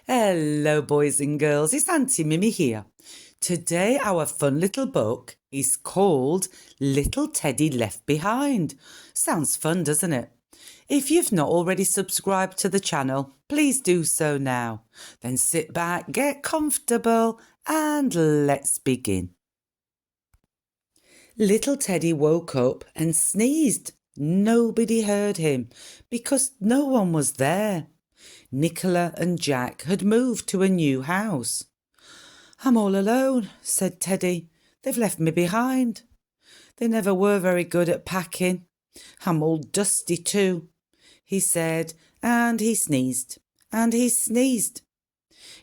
Hello, boys and girls. It's Aunty Mimmi here. Today, our fun little book is called Little Teddy Left Behind. Sounds fun, doesn't it? If you've not already subscribed to the channel, please do so now. Then sit back, get comfortable, and let's begin. Little Teddy woke up and sneezed. Nobody heard him because no one was there. Nicola and Jack had moved to a new house. "I'm all alone," said Teddy. "They've left me behind. They never were very good at packing. I'm all dusty too," he said, and he sneezed, and he sneezed.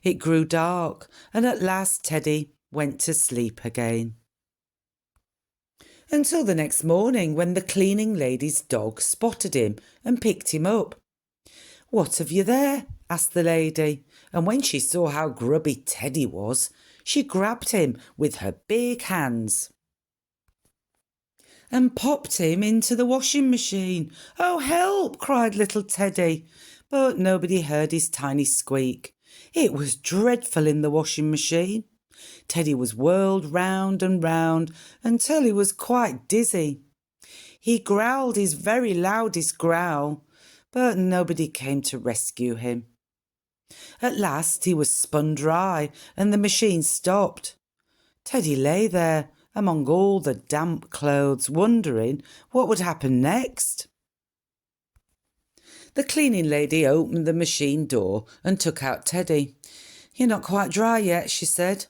It grew dark, and at last Teddy went to sleep again. Until the next morning when the cleaning lady's dog spotted him and picked him up. "What have you there?" asked the lady, and when she saw how grubby Teddy was, she grabbed him with her big hands and popped him into the washing machine. "Oh, help!" cried little Teddy, but nobody heard his tiny squeak. It was dreadful in the washing machine. Teddy was whirled round and round until he was quite dizzy. He growled his very loudest growl, but nobody came to rescue him. At last he was spun dry and the machine stopped. Teddy lay there among all the damp clothes, wondering what would happen next. The cleaning lady opened the machine door and took out Teddy. "You're not quite dry yet," she said.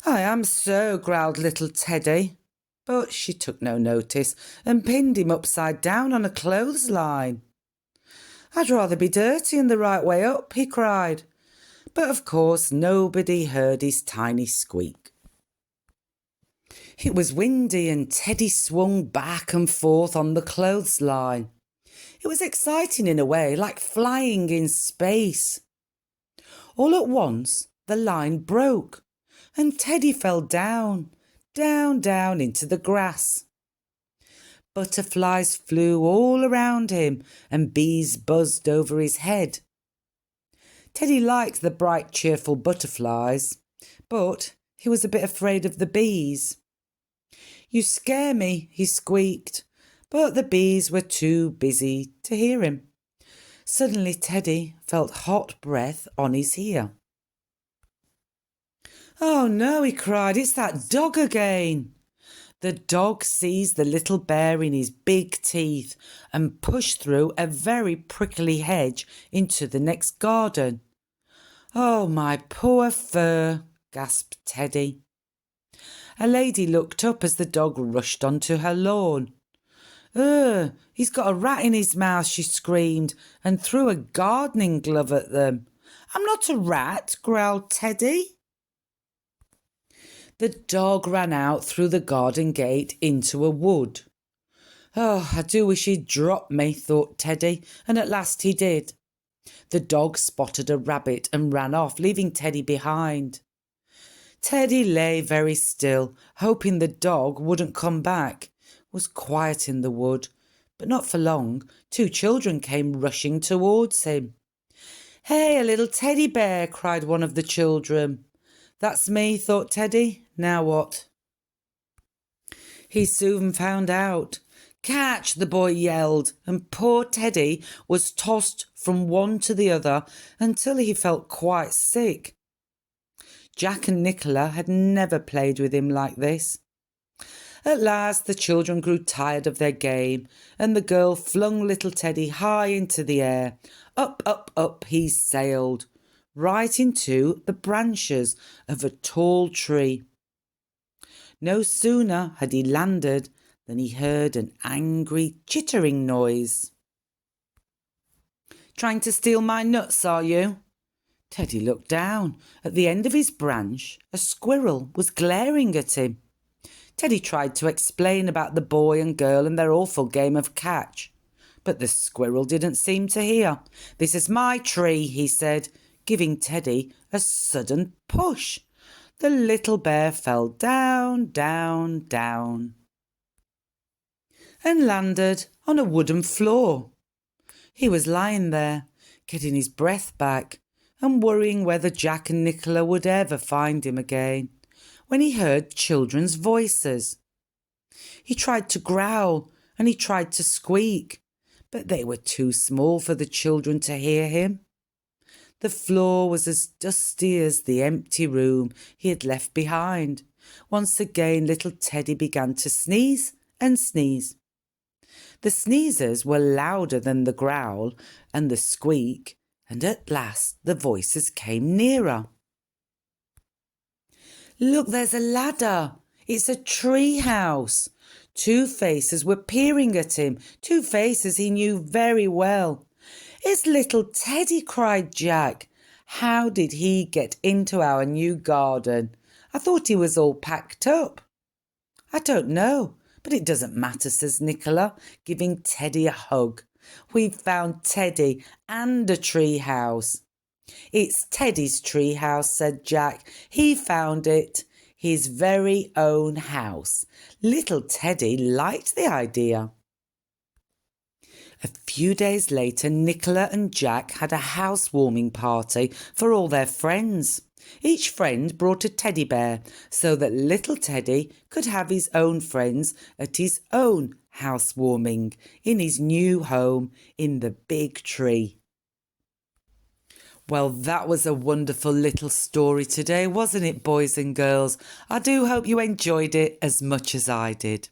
"I am so," growled little Teddy. But she took no notice and pinned him upside down on a clothesline. "I'd rather be dirty and the right way up," he cried. But of course nobody heard his tiny squeak. It was windy and Teddy swung back and forth on the clothesline. It was exciting in a way, like flying in space. All at once the line broke and Teddy fell down, down into the grass. Butterflies flew all around him and bees buzzed over his head. Teddy liked the bright, cheerful butterflies, but he was a bit afraid of the bees. "You scare me," he squeaked, but the bees were too busy to hear him. Suddenly Teddy felt hot breath on his ear. "Oh no," he cried, "it's that dog again." The dog seized the little bear in his big teeth and pushed through a very prickly hedge into the next garden. "Oh, my poor fur," gasped Teddy. A lady looked up as the dog rushed onto her lawn. "Ugh, he's got a rat in his mouth," she screamed and threw a gardening glove at them. "I'm not a rat," growled Teddy. The dog ran out through the garden gate into a wood. "Oh, I do wish he'd drop me," thought Teddy, and at last he did. The dog spotted a rabbit and ran off, leaving Teddy behind. Teddy lay very still, hoping the dog wouldn't come back. It was quiet in the wood, but not for long. Two children came rushing towards him. "Hey, a little teddy bear," cried one of the children. "That's me," thought Teddy. "Now what?" He soon found out. "Catch!" the boy yelled, and poor Teddy was tossed from one to the other until he felt quite sick. Jack and Nicola had never played with him like this. At last the children grew tired of their game, and the girl flung little Teddy high into the air. Up, up, up he sailed, right into the branches of a tall tree. No sooner had he landed than he heard an angry chittering noise. "Trying to steal my nuts, are you?" Teddy looked down. At the end of his branch, a squirrel was glaring at him. Teddy tried to explain about the boy and girl and their awful game of catch, but the squirrel didn't seem to hear. "This is my tree," he said, giving Teddy a sudden push. The little bear fell down and landed on a wooden floor. He was lying there, getting his breath back, and worrying whether Jack and Nicola would ever find him again, when he heard children's voices. He tried to growl and he tried to squeak, but they were too small for the children to hear him. The floor was as dusty as the empty room he had left behind. Once again little Teddy began to sneeze and sneeze. The sneezes were louder than the growl and the squeak, and at last the voices came nearer. "Look, there's a ladder. It's a treehouse." Two faces were peering at him, two faces he knew very well. "It's little Teddy," cried Jack. "How did he get into our new garden? I thought he was all packed up." "I don't know, but it doesn't matter," says Nicola, giving Teddy a hug. "We've found Teddy and a tree house." "It's Teddy's tree house," said Jack. "He found it. His very own house." Little Teddy liked the idea. A few days later, Nicola and Jack had a housewarming party for all their friends. Each friend brought a teddy bear so that little Teddy could have his own friends at his own housewarming in his new home in the big tree. Well, that was a wonderful little story today, wasn't it, boys and girls? I do hope you enjoyed it as much as I did.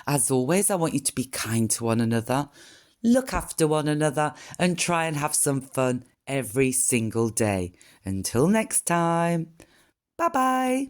As always, I want you to be kind to one another, look after one another, and try and have some fun every single day. Until next time, bye-bye.